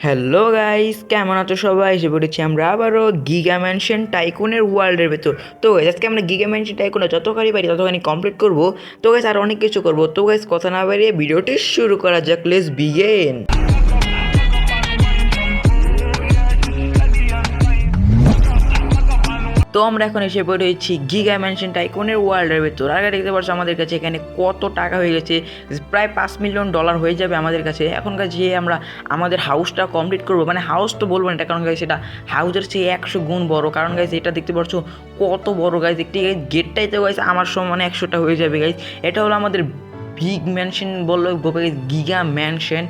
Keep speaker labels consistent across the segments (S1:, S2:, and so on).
S1: Hello guys, কেমন আছো সবাই? এসে পড়েছি আমরা আবারও গিগা ম্যানশন টাইকুনের ওয়ার্ল্ডের ভেতর। তো গাইস আজকে আমরা গিগা ম্যানশন টাইকুনে যতখানি পারি ততখানি কমপ্লিট করব। তো গাইস আর অনেক কিছু করব। তো গাইস কথা না বাড়িয়ে ভিডিওটি শুরু করা যাক, লেটস বিগিন। তো আমরা এখন এসে পড়েছি গিগা ম্যানশন টাইকুনের ওয়ার্ল্ডের ভেতর। আগে দেখতে পাচ্ছ আমাদের কাছে এখানে কত টাকা হয়ে গেছে, প্রায় $5 মিলিয়ন হয়ে যাবে আমাদের কাছে। এখনকার যে আমরা আমাদের হাউসটা কমপ্লিট করবো, মানে হাউস তো বলবো না এটা, কারণ গাইছে এটা হাউসের চেয়ে 100 গুণ বড়। কারণ গাইছে এটা দেখতে পাচ্ছ কত বড় গাইছে, একটি গেটটাই তো গাইছে আমার সমানে 100টা হয়ে যাবে গাইজ। এটা হলো আমাদের বিগ ম্যানশন বললো গিগা ম্যানশন।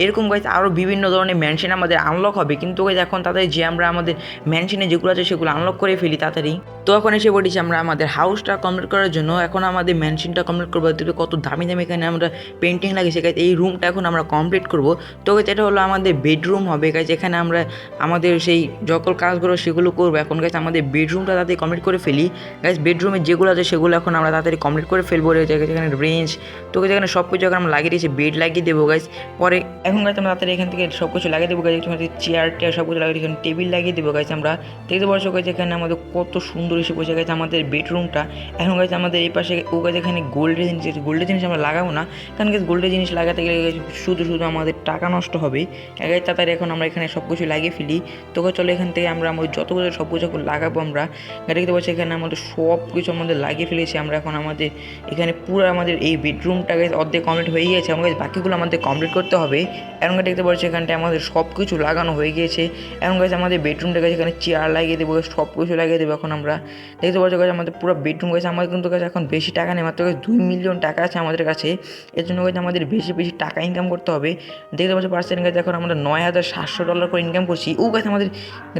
S1: এরকম গাইজ আরও বিভিন্ন ধরনের ম্যানশন আমাদের আনলক হবে, কিন্তু গাইজ এখন তাদের যে আমরা আমাদের ম্যানশনে যেগুলো আছে সেগুলো আনলক করে ফেলি তাড়াতাড়ি। তো এখন এসে পড়েছি আমরা আমাদের হাউসটা কমপ্লিট করার জন্য। এখন আমাদের ম্যানশনটা কমপ্লিট করবো, দেখবে কত দামি দামি এখানে আমরা পেন্টিং লাগিয়েছি গাইজ। এই রুমটা এখন আমরা কমপ্লিট করবো। তো গাইজ এটা হলো আমাদের বেডরুম হবে গাইজ, এখানে আমরা আমাদের সেই সকল কাজগুলো সেগুলো করবো। এখন গাইজ আমাদের বেডরুমটা তাড়াতাড়ি কমপ্লিট করে ফেলি গাইজ। বেডরুমে যেগুলো আছে সেগুলো এখন আমরা তাড়াতাড়ি কমপ্লিট করে ফেলবো। এখানে রেঞ্জ তো গাইজ এখানে সব কিছু এখন আমরা লাগিয়ে দিয়েছি, বেড লাগিয়ে দেবো গাইজ। পরে এখন গাইজ আমরা তাড়াতাড়ি এখান থেকে সব কিছু লাগিয়ে দেবো গাইজ। চেয়ার টেয়ার সব কিছু লাগিয়ে এখানে টেবিল লাগিয়ে দেবো গাইজ। আমরা দেখতে পাচ্ছ গাইজ এখানে আমাদের কত সুন্দর এসে বসে গেছে আমাদের বেডরুমটা। এখন গাইজ আমাদের এই পাশে ও গাইজ এখানে গোল্ডের জিনিস আমরা লাগাবো না, কারণ গাইজ গোল্ডের জিনিস লাগাতে গেলে শুধু আমাদের টাকা নষ্ট হবে। গাইজ তাড়াতাড়ি এখন আমরা এখানে সব কিছু লাগিয়ে ফেলি। তো চলো এখান থেকে আমরা আমাদের যত কিছু সব কিছু লাগাবো আমরা। দেখতে পাচ্ছি এখানে আমাদের সব কিছু আমাদের লাগিয়ে ফেলেছি আমরা। এখন আমাদের এখানে পুরো আমাদের এই বেডরুমটা গাইজ অর্ধেক কমপ্লিট হয়ে গিয়েছে, আমাদের বাকিগুলো আমাদের কমপ্লিট করতে হবে। এখন দেখতে পাচ্ছি এখানটায় আমাদের সব কিছু লাগানো হয়ে গিয়েছে। এখন গাইজ আমাদের বেডরুমটা গেছে, এখানে চেয়ার লাগিয়ে দেবো, সব কিছু লাগিয়ে দেবো। এখন আমরা দেখতে পাচ্ছি গাইজ আমাদের পুরো বেডরুম গেছে। আমাদের কিন্তু কাছে এখন বেশি টাকা নেই, মাত্র 2 মিলিয়ন টাকা আছে আমাদের কাছে। এর জন্য গাইজ আমাদের বেশি বেশি টাকা ইনকাম করতে হবে। দেখতে পাচ্ছি পার্সেন্ট গাইজ এখন আমরা $9,700 করে ইনকাম করছি। ও গাইজ আমাদের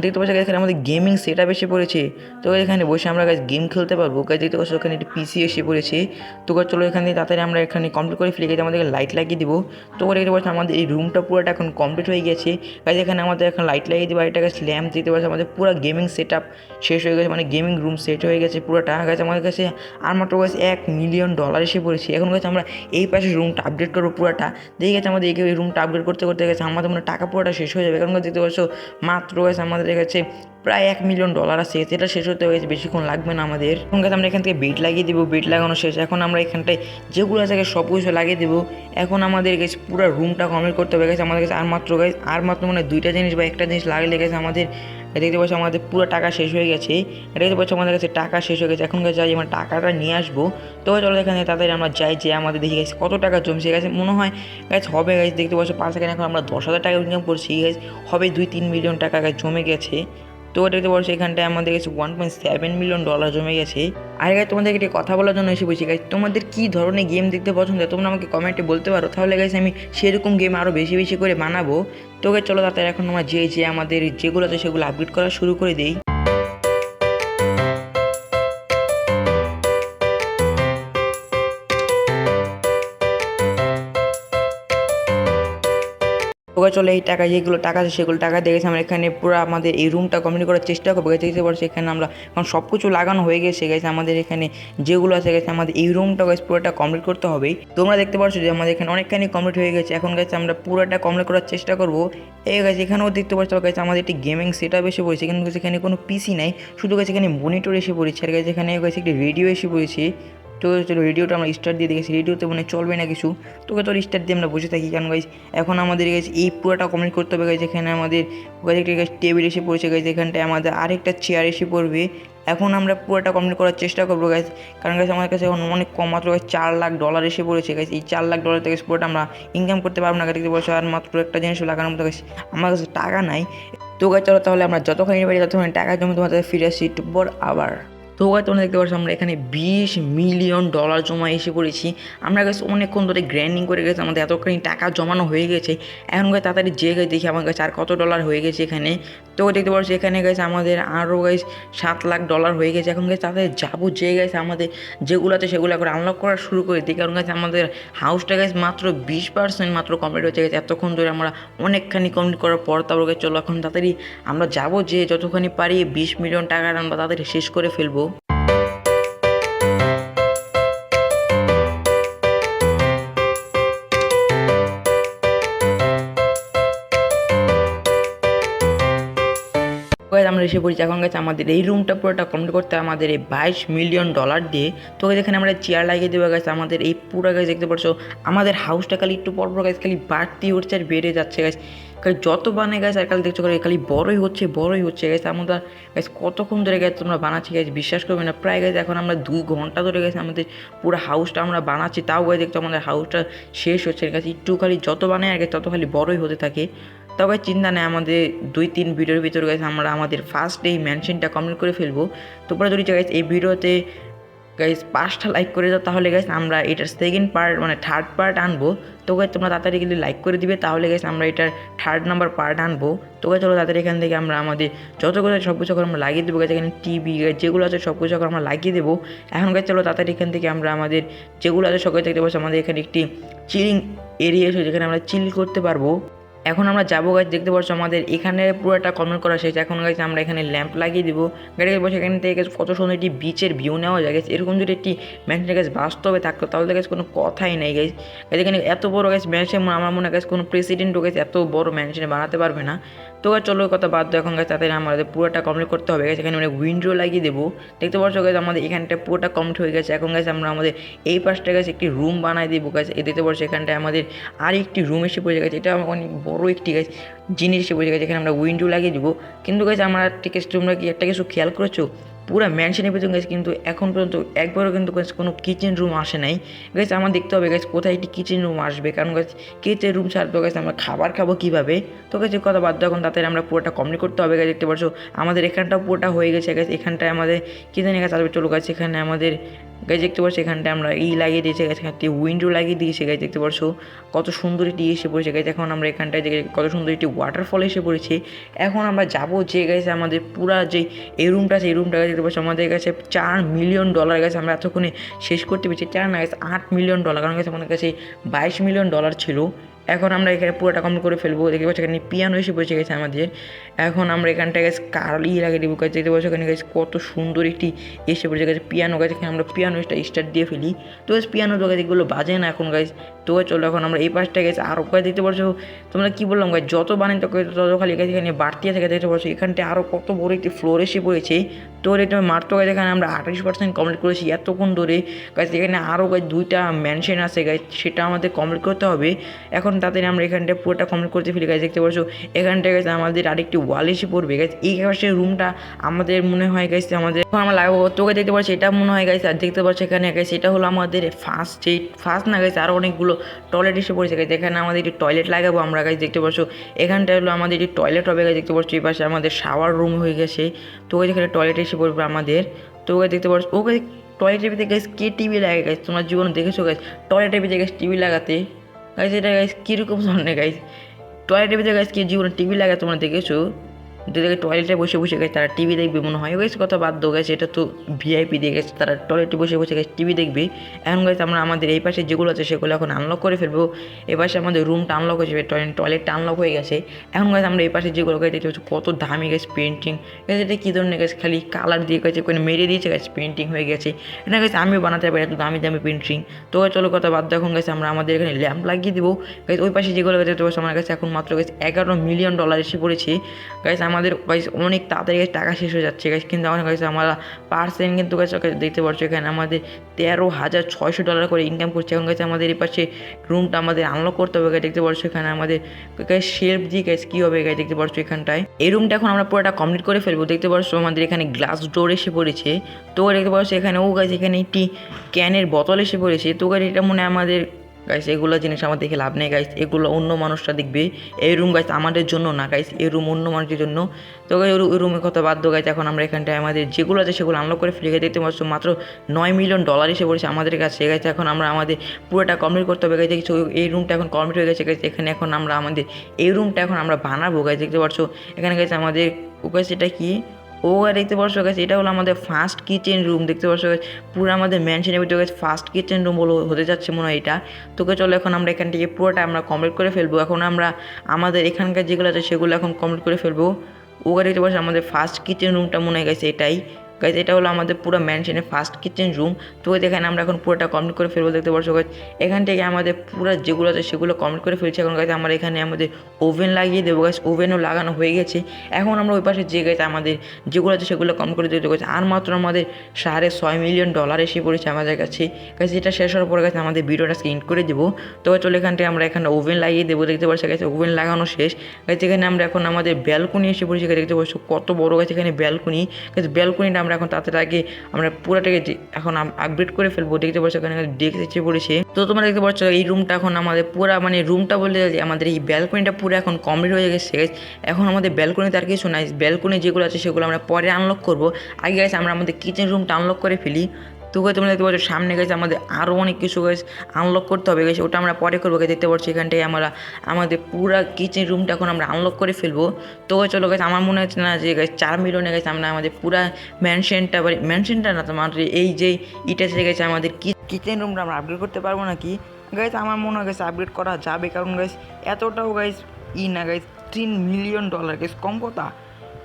S1: দেখতে পাচ্ছি এখানে আমাদের গেমিং সেট আপ এসে পড়েছে। তো এখানে বসে আমরা গাইজ গেম খেলতে পারবো গাইজ। দেখতে পাচ্ছি ওখানে একটি পিসি এসে পড়েছে। তো চলো এখানে তাড়াতাড়ি আমরা এখানে কমপ্লিট করে ফেলে গেছি, আমাদেরকে লাইট লাগিয়ে দিব। তো দেখতে পাচ্ছি আমাদের এই রুমটা পুরোটা এখন কমপ্লিট হয়ে গেছে গাইজ। এখানে আমাদের এখন লাইট লাগিয়ে দিব, এটাকে ল্যাম্প দিতে পারছে। আমাদের পুরো গেমিং সেট আপ শেষ হয়ে গেছে, মানে গেমিং রুম সেট হয়ে গেছে পুরোটা গাইজ। আমাদের কাছে আর মাত্র গাইজ $1 মিলিয়ন এসে পড়েছে। এখন গাইজ আমরা এই পাশে রুমটা আপডেট করবো পুরোটা। দেখে গেছে আমাদের এই রুমটা আপডেট করতে করতে গেছে আমাদের মনে টাকা পুরোটা শেষ হয়ে যাবে। কারণ দেখতে পাচ্ছ মাত্র গাইজ আমাদের কাছে প্রায় $1 মিলিয়ন আছে, সেটা শেষ হতে হয়েছে, বেশিক্ষণ লাগবে না আমাদের। এখন গাইজ আমরা এখান থেকে বেড লাগিয়ে দেবো, বেড লাগানো শেষ। এখন আমরা এখানটায় যেগুলো আছে সব কিছু লাগিয়ে দেবো। এখন আমাদের কাছে পুরো রুমটা কমপ্লিট করতে হবে গেছে আমাদের কাছে। আর মাত্র মানে 2টা জিনিস বা একটা জিনিস লাগলে গেছে আমাদের। দেখতে পাচ্ছি আমাদের পুরো টাকা শেষ হয়ে গেছে। দেখতে পাচ্ছি আমাদের কাছে টাকা শেষ হয়ে গেছে। এখন গেছে যাই আমরা টাকাটা নিয়ে আসবো। তো চলো এখানে তাদের আমরা যাই, যে আমাদের দেখে গেছে কত টাকা জমছে গেছে। মনে হয় গাছ হবে গাছ, দেখতে পাচ্ছি পার সেকেন্ড এখন আমরা 10,000 টাকা ইনকাম করছি গাছ, হবে 2-3 মিলিয়ন টাকা গাছ জমে গেছে। তো দেখতে পাচ্ছি এখানটায় আমাদের কাছে $1.7 মিলিয়ন জমে গেছে। আর গাছ তোমাদেরকে একটি কথা বলার জন্য এসে বলছি গাছ, তোমাদের কী ধরনের গেম দেখতে পছন্দ তোমরা আমাকে কমেন্টে বলতে পারো, তাহলে গাছ আমি সেরকম গেম আরও বেশি বেশি করে বানাবো। তো গাছ চলো তাড়াতাড়ি এখন আমরা যে আমাদের যেগুলো আছে সেগুলো আপডেট করা শুরু করে দিই। ওকে চলো এই টাকা যেগুলো টাকা আছে সেগুলো টাকা দেখেছি আমরা এখানে পুরো আমাদের এই রুমটা কমপ্লিট করার চেষ্টা করবো। দেখতে পাচ্ছি এখানে আমরা এখন সব কিছু লাগানো হয়ে গেছে গেছে। আমাদের এখানে যেগুলো আছে গেছে আমাদের এই রুমটা গেছে পুরোটা কমপ্লিট করতে হবে। তোমরা দেখতে পাচ্ছ যে আমাদের এখানে অনেকখানি কমপ্লিট হয়ে গেছে। এখন গেছে আমরা পুরোটা কমপ্লিট করার চেষ্টা করবো। এই গেছে এখানেও দেখতে পাচ্ছ গেছে আমাদের একটি গেমিং সেট আপ এসে পড়েছে, কিন্তু এখানে কোনো পিসি নাই, শুধু গেছে এখানে মনিটর এসে পড়েছে। আর গেছে এখানে গেছে একটি রেডিও এসে পড়েছে। তো চলো রেডিওটা আমরা স্টার্ট দিয়ে দেখেছি, রেডিওতে মানে চলবে না কিছু। তোকে তোর স্টার্ট দিয়ে আমরা বসে থাকি, কারণ গাইজ এখন আমাদের গেছে এই পুরোটা কমপ্লিট করতে হবে গাইজ। এখানে আমাদের একটা টেবিল এসে পড়েছে গাইজ, এখানটায় আমাদের আরেকটা চেয়ার এসে পড়বে। এখন আমরা পুরোটা কমপ্লিট করার চেষ্টা করবো গাইজ, কারণ গাইজ আমার কাছে এখন অনেক কম, মাত্র $4 লাখ এসে পড়েছে গাইজ। এই $4 লাখ থেকে পুরোটা আমরা ইনকাম করতে পারবো না। দেখতে পাচ্ছি আর মাত্র একটা জিনিস লাগানোর মতো গাইজ আমার কাছে টাকা নাই। তো গাইজ চলো তাহলে আমরা যতখানি পারি ততখানি টাকা জমি তোমাদের ফিরে আসি একটু পর আবার। তো তোমরা দেখতে পাচ্ছ আমরা এখানে $20 মিলিয়ন জমা এসে পড়েছি। আমরা গেছি অনেকক্ষণ ধরে গ্র্যান্ডিং করে গেছে, আমাদের এতখানি টাকা জমানো হয়ে গেছে। এখন গাছ তাড়াতাড়ি যে গাছ দেখি আমার কাছে আর কত ডলার হয়ে গেছে এখানে। তো দেখতে পাচ্ছি এখানে গেছে আমাদের আরও গাছ $7 লাখ হয়ে গেছে। এখন গাছ তাড়াতাড়ি যাবো, যে গেছে আমাদের যেগুলোতে সেগুলো করে আনলক করা শুরু করে দিই, কারণ গাছ আমাদের হাউসটা গেছে মাত্র 20% মাত্র কমপ্লিট হচ্ছে গেছে। এতক্ষণ ধরে আমরা অনেকখানি কমপ্লিট করার পর তারপর চলো এখন তাড়াতাড়ি আমরা যাবো, যে যতখানি পারি $20 মিলিয়ন আমরা তাড়াতাড়ি শেষ করে ফেলবো। গাইস আমরা এসে পড়েছি এখন গেছে আমাদের এই রুমটা পুরোটা কমপ্লিট করতে আমাদের এই $22 মিলিয়ন দিয়ে। তো যেখানে আমরা চেয়ার লাগিয়ে দেবো গেছে আমাদের এই পুরো গাছ দেখতে পাচ্ছ আমাদের হাউসটা খালি একটু পর গাছ খালি বাড়তি হচ্ছে আর বেড়ে যাচ্ছে গাছ, খালি যত বানায় গাছ আর খালি দেখছো খালি বড়ই হচ্ছে গাছ। আমাদের গাছ কতক্ষণ ধরে গেছে তোমরা বানাচ্ছি গাছ বিশ্বাস করবে না, প্রায় গেছে এখন আমরা 2 ঘন্টা ধরে গেছে আমাদের পুরো হাউসটা আমরা বানাচ্ছি, তাও গাছ দেখছো আমাদের হাউসটা শেষ হচ্ছে গাছ, একটু খালি যত বানায় আর গেছে তত খালি বড়ই হতে থাকে। তবে চিন্তা নেই, আমাদের 2-3 ভিডিওর ভিতরে গেছে আমরা আমাদের ফার্স্ট এই ম্যানশনটা কমপ্লিট করে ফেলবো। তোমরা যদি গাইস এই ভিডিওতে গাইস 5টা লাইক করে দাও তাহলে গাইস আমরা এটার সেকেন্ড পার্ট মানে থার্ড পার্ট আনবো। তো গাইস তোমরা তাড়াতাড়ি কিন্তু লাইক করে দিবে তাহলে গাইস আমরা এটার থার্ড নাম্বার পার্ট আনবো। তো গাইস চলো তাড়াতাড়ি এখান থেকে আমরা আমাদের যতগুলো সব কিছু আমরা লাগিয়ে দেবো গাইস, এখানে টিভি যেগুলো আছে সব কিছু আমরা লাগিয়ে দেবো। এখন গাইস চলো তাড়াতাড়ি এখান থেকে আমরা আমাদের যেগুলো আছে সব কিছু দেখতে পাচ্ছি আমাদের এখানে একটি চিলিং এরিয়া আছে যেখানে আমরা চিল করতে পারবো। এখন আমরা যাবো গাছ দেখতে পাচ্ছ আমাদের এখানে পুরোটা কমপ্লিট করা শেষ। এখন গাছ আমরা এখানে ল্যাম্প লাগিয়ে দিব গাড়ি বসে এখান থেকে কত সুন্দর একটি বিচের ভিউ নেওয়া যায় গেছে। এরকম যদি একটি ম্যানশন গাছ বাস্তবে থাকতো তাহলে গাছ কোনো কথাই নেই গাছ। এখানে এত বড় গাছ ম্যানশন আমার মনে হয় কোনো প্রেসিডেন্টও গাছ এত বড় ম্যানশনে বানাতে পারবে না। তো গাছ চলো কথা বাদ দাও, এখন গাছ তাদের আমাদের পুরোটা কমপ্লিট করতে হবে গাছ। এখানে অনেক উইন্ডো লাগিয়ে দেবো দেখতে পাচ্ছ গাছ আমাদের এখানটা পুরোটা কমপ্লিট হয়ে গেছে। এখন গাছ আমরা আমাদের এই পাশটা গাছ একটি রুম বানাই দেবো গাছ, এ দেখতে পাচ্ছ এখানটায় আমাদের আর একটি রুম এসে পড়ে গেছে, এটা অনেক বড় একটি গাছ জিনিস এসে পড়ে গেছে। এখানে আমরা উইন্ডো লাগিয়ে দেবো কিন্তু গাছ আমরা ঠিক আছে তোমরা কি একটা কিছু খেয়াল করেছো পুরো ম্যানশনের ভিতরে গেছে কিন্তু এখন পর্যন্ত একবারও কিন্তু কোনো কিচেন রুম আসে নাই গেছে। আমার দেখতে হবে গেছে কোথায় একটি কিচেন রুম আসবে, কারণ গাছ কিচেন রুম ছাড়া তো গেছে আমরা খাবার খাবো কীভাবে। তো গেছে কথা বাদ দাও, এখন তাতে আমরা পুরোটা কমপ্লিট করতে হবে গেছে। দেখতে পাচ্ছ আমাদের এখানটাও পুরোটা হয়ে গেছে গেছে, এখানটায় আমাদের কিচেনের কাছে আসবে চলো গাছ। এখানে আমাদের গাছ দেখতে পাচ্ছ এখানটায় আমরা লাগিয়ে দিয়েছি গাছ, এখানটি উইন্ডো লাগিয়ে দিয়েছি গাছ দেখতে পাচ্ছ কত সুন্দর একটি এসে পড়েছে গাছ। এখন আমরা এখানটায় যে কত সুন্দর একটি ওয়াটারফল এসে পড়েছে। এখন আমরা যাবো যে গেছে আমাদের পুরা যে এই রুমটা আছে এই রুমটা দেখতে পাচ্ছ আমাদের কাছে $4 মিলিয়ন গেছে, আমরা এতক্ষণে শেষ করতে পেরেছি 4 না গেছে $8 মিলিয়ন, কারণ গেছে আমাদের কাছে $22 মিলিয়ন ছিল। এখন আমরা এখানে পুরোটা কমপ্লিট করে ফেলবো দেখতে পাচ্ছি এখানে পিয়ানো এসে পৌঁছে গেছে আমাদের। এখন আমরা এখানটায় গেছে কার্লি লাগিয়ে দেবো গাছ দেখতে পাচ্ছি এখানে গেছে কত সুন্দর একটি এসে পড়েছে গেছে পিয়ানো গাছ। এখানে আমরা পিয়ানোটা স্টার্ট দিয়ে ফেলি তো গাছ পিয়ানো তো গাছ এগুলো বাজে না এখন গাছ। তো চলো এখন আমরা এই পাশটা গেছে আরও গাছ দেখতে পাচ্ছো তোমরা কী বললাম গাছ যত বানাই তো তত খালি গাছ এখানে বাড়তি আছে দেখতে পাচ্ছ এখানটায় আরও কত বড় একটি ফ্লোর এসে পড়েছে। তো এটা মারতো গাছ এখানে আমরা 28% কমপ্লিট করেছি এতক্ষণ ধরে গাছ। এখানে আরও গাছ 2টা ম্যানশন আছে গাছ, সেটা আমাদের কমপ্লিট করতে হবে। এখন তাতে আমরা এখানটা পুরোটা কমপ্লিট করতে ফেলি গাছ দেখতে পাচ্ছ এখানটায় গেছে আমাদের আরেকটি ওয়াল এসে পড়বে গাছ। এই পাশের রুমটা আমাদের মনে হয় গেছে আমাদের এখন আমরা লাগবো তোকে দেখতে পাচ্ছি এটা মনে হয় গেছে। আর দেখতে পাচ্ছি এখানে গেছে এটা হলো আমাদের ফার্স্ট না গেছে আরও অনেকগুলো টয়লেট এসে পড়েছে গেছে। এখানে আমাদের একটি টয়লেট লাগাবো আমরা গাছ দেখতে পাচ্ছ এখানটা হলো আমাদের একটি টয়লেট হবে গাছ দেখতে পাচ্ছ। এই পাশে আমাদের শাওয়ার রুম হয়ে গেছে তো এখানে টয়লেট এসে পড়বে আমাদের। তো ওকে দেখতে পাচ্ছ ওকে টয়লেটের ভিতরে গেছে কে টিভি লাগে গেছে, তোমরা জীবনে দেখেছো গাছ টয়লেটের ভিতরে গেছে টিভি লাগাতে গাইস? এটা গাইস কীরকম ধরনের গাইস টয়লেটের ভিতরে গাইস কি জীবনে টিভি লাগাতে তোমরা দেখেছো? দেখে টয়লেটে বসে বসে গেছে তারা টিভি দেখবে মনে হয় গেছে, কথা বাদ দো গেছে এটা তো ভিআইপি দিয়ে গেছে তারা টয়লেটে বসে বসে গেছে টিভি দেখবে। এখন গেছে আমরা আমাদের এই পাশে যেগুলো আছে সেগুলো এখন আনলক করে ফেলবো। এই পাশে আমাদের রুমটা আনলক হয়ে যাবে, টয়লেটটা আনলক হয়ে গেছে। এখন গেছে আমরা এই পাশে যেগুলো গেছে দেখতে পাচ্ছি কত দামি গেছে পেন্টিং গেছে, এটা কী ধরনের গেছে খালি কালার দিয়ে গেছে ওখানে মেরে দিয়েছে গেছে পেন্টিং হয়ে গেছে। এটা গেছে আমিও বানাতে পারি এত দামি দামি পেন্টিং। তো চলো কথা বাদ দাও, এখন গেছে আমরা আমাদের এখানে ল্যাম্প লাগিয়ে দেবো গাইস। ওই পাশে যেগুলো গেছে দেখতে পাচ্ছি আমার কাছে এখন মাত্র গেছে $11 মিলিয়ন এসে পড়েছে গাইস। আমাদের গাইস অনেক তাড়াতাড়ি টাকা শেষ হয়ে যাচ্ছে গাইস, কিন্তু আমার কাছে আমরা পার্সেন্ট কিন্তু গাছ দেখতে পাচ্ছ এখানে আমাদের $13,600 করে ইনকাম করছে। এখন গাছ আমাদের এই পাশে রুমটা আমাদের আনলক করতে হবে গাছ দেখতে পাচ্ছ এখানে আমাদের শেলফ দিয়ে গাছ কী হবে গাছ দেখতে পাচ্ছ এখানটায়। এই রুমটা এখন আমরা পুরোটা কমপ্লিট করে ফেলবো দেখতে পাচ্ছ আমাদের এখানে গ্লাস ডোর এসে পড়েছে। তো দেখতে পাচ্ছ এখানে ও গাছ এখানে একটি ক্যানের বোতল এসে পড়েছে। তো গাছ এটা মনে হয় আমাদের গাইস এগুলো জিনিস আমার দেখে লাভ নেই গাইস, এগুলো অন্য মানুষরা দেখবে। এই রুম গাইস আমাদের জন্য না গাইস, এই রুম অন্য মানুষের জন্য। তো গাইস ওই রুমের কথা বাধ্য গাইস। এখন আমরা এখানটায় আমাদের যেগুলো আছে সেগুলো আনলক করে ফেলে দেখতে পাচ্ছ মাত্র $9 মিলিয়ন এসে পড়েছে আমাদের কাছে গাইস। এখন আমরা আমাদের পুরোটা কমপ্লিট করতে হবে গাইস। দেখছো এই রুমটা এখন কমপ্লিট হয়ে গেছে গাইস। এখানে এখন আমরা আমাদের এই রুমটা এখন আমরা বানাবো গাইস দেখতে পাচ্ছ এখানে গাইস আমাদের ও গাইস এটা কি ও দেখতে পাচ্ছ গাছ এটা হলো আমাদের ফার্স্ট কিচেন রুম দেখতে পাচ্ছ গাছ। পুরো আমাদের ম্যানশনের ভিতরে গাছ ফার্স্ট কিচেন রুম বলে হতে যাচ্ছে মনে হয় এটা। তোকে চলো এখন আমরা এখান থেকে পুরোটা আমরা কমপ্লিট করে ফেলবো। এখন আমরা আমাদের এখানকার যেগুলো আছে সেগুলো এখন কমপ্লিট করে ফেলবো। ও দেখতে পাচ্ছ আমাদের ফার্স্ট কিচেন রুমটা মনে হয় গেছে এটাই। গাইজ এটা হলো আমাদের পুরো ম্যানশনের ফার্স্ট কিচেন রুম। তো এখানে আমরা এখন পুরোটা কমপ্লিট করে ফেলবো, দেখতে পাচ্ছ গাইজ। এখান থেকে আমাদের পুরো যেগুলো আছে সেগুলো কমপ্লিট করে ফেলছি। এখন গাইজ আমরা এখানে আমাদের ওভেন লাগিয়ে দেবো গাইজ, ওভেনও লাগানো হয়ে গেছে। এখন আমরা ওই পাশে যে গাইজ আমাদের যেগুলো আছে সেগুলো কমপ্লিট করে দিতে গেছে। আর মাত্র আমাদের $6.5 মিলিয়ন এসে পড়েছে আমাদের কাছে গাইজ। এটা শেষ হওয়ার পরে গাইজ আমাদের ভিডিওটা স্ক্রিন করে দেবো। তো চলে এখান থেকে আমরা এখানে ওভেন লাগিয়ে দেবো, দেখতে পাচ্ছি গাইজ ওভেন লাগানো শেষ গাইজ। এখানে আমরা এখন আমাদের ব্যালকনি এসে পড়েছি, দেখতে পাচ্ছ কত বড় গাছ এখানে ব্যালকনি গাইজ। ব্যালকনিটা আমরা এখন তাড়াতাড়ি আগে আমরা পুরাটাকে এখন আপগ্রেড করে ফেলবো, দেখতে পাচ্ছ এখানে ডেস্ক এসে পড়েছে। তো তোমরা দেখতে পাচ্ছ এই রুমটা এখন আমাদের পুরা মানে রুমটা বলতে আমাদের এই ব্যালকনিটা পুরো এখন কমপ্লিট হয়ে গেছে গাইজ। এখন আমাদের ব্যালকনিতে আর কিছু নাই, ব্যালকনি যেগুলো আছে সেগুলো আমরা পরে আনলক করবো। আগে গাইজ আমরা আমাদের কিচেন রুমটা আনলক করে ফেলি। তো গাইজ তোমরা দেখতে পাচ্ছ সামনে গেছে আমাদের আরও অনেক কিছু গাইজ আনলক করতে হবে গেছে, ওটা আমরা পরে করবো। দেখতে পাচ্ছি এখান থেকে আমরা আমাদের পুরো কিচেন রুমটা এখন আমরা আনলক করে ফেলবো। তো চলো গেছে আমার মনে হচ্ছে না যে গাইজ 4 মিলিয়নে গেছে আমরা আমাদের পুরো ম্যানশনটা না তোমার এই যে ইটা এসে গেছে আমাদের কিচেন রুমটা আমরা আপগ্রেড করতে পারবো নাকি গাইজ। আমার মনে হয় গেছে আপগ্রেড করা যাবে, কারণ গাইজ এতটাও গাইজ না গাইজ, $3 মিলিয়ন গাইজ কম কথা।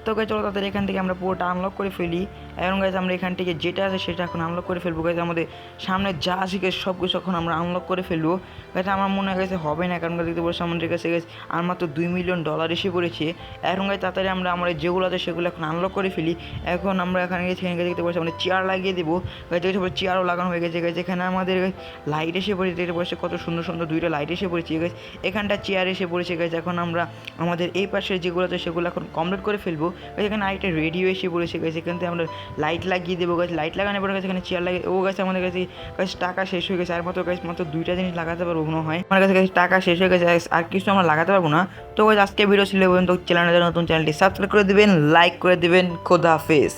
S1: তো গাইজ চলো তাদের এখান থেকে আমরা পুরোটা আনলক করে ফেলি। এবং গাইজ আমরা এখান থেকে যেটা আছে সেটা এখন আনলক করে ফেলবো গাইজ। আমাদের সামনে যা আছে গাইজ সব কিছু এখন আমরা আনলক করে ফেলবো গাইজ। আমার মনে হয় গেছে হবে না, কারণ দেখতে পাচ্ছি আমাদের কাছে গাইজ আর মাত্র $2 মিলিয়ন এসে পড়েছে। এখন গাইজ তাড়াতাড়ি আমরা যেগুলো আছে সেগুলো এখন আনলক করে ফেলি। এখন আমরা এখানে গেছি, এখানে দেখতে পাচ্ছি আমাদের চেয়ার লাগিয়ে দেবো গাইজ। দেখতে পাচ্ছি চেয়ারও লাগানো হয়ে গেছে গাইজ। এখানে আমাদের লাইট এসে পড়েছে, দেখতে পাচ্ছি কত সুন্দর সুন্দর 2টা লাইট এসে পড়েছে গাইজ। এখানটা চেয়ার এসে পড়েছে গাইজ। এখন আমরা আমাদের এই পাশে যেগুলো আছে সেগুলো এখন কমপ্লিট করে ফেলবো। এখানে আরেকটা রেডিও এসে পড়েছে গাইজ। এখান থেকে আমরা লাইট লাগিয়ে দেবো গাছ। লাইট লাগানোর পরে এখানে চেয়ার লাগিয়ে ও গাছ। আমাদের কাছে টাকা শেষ হয়ে গেছে, আর মাত্র গাছ মাত্র 2টা জিনিস লাগাতে পারবো মনে হয়। আমার কাছে টাকা শেষ হয়ে গেছে, আর কিছু আমরা লাগাতে পারবো না। তো গাছ আজকে ভিডিও ছিল পর্যন্ত। চ্যানেলের নতুন চ্যানেলটি সাবস্ক্রাইব করে দেবেন, লাইক করে দেবেন। খোদা হাফেজ।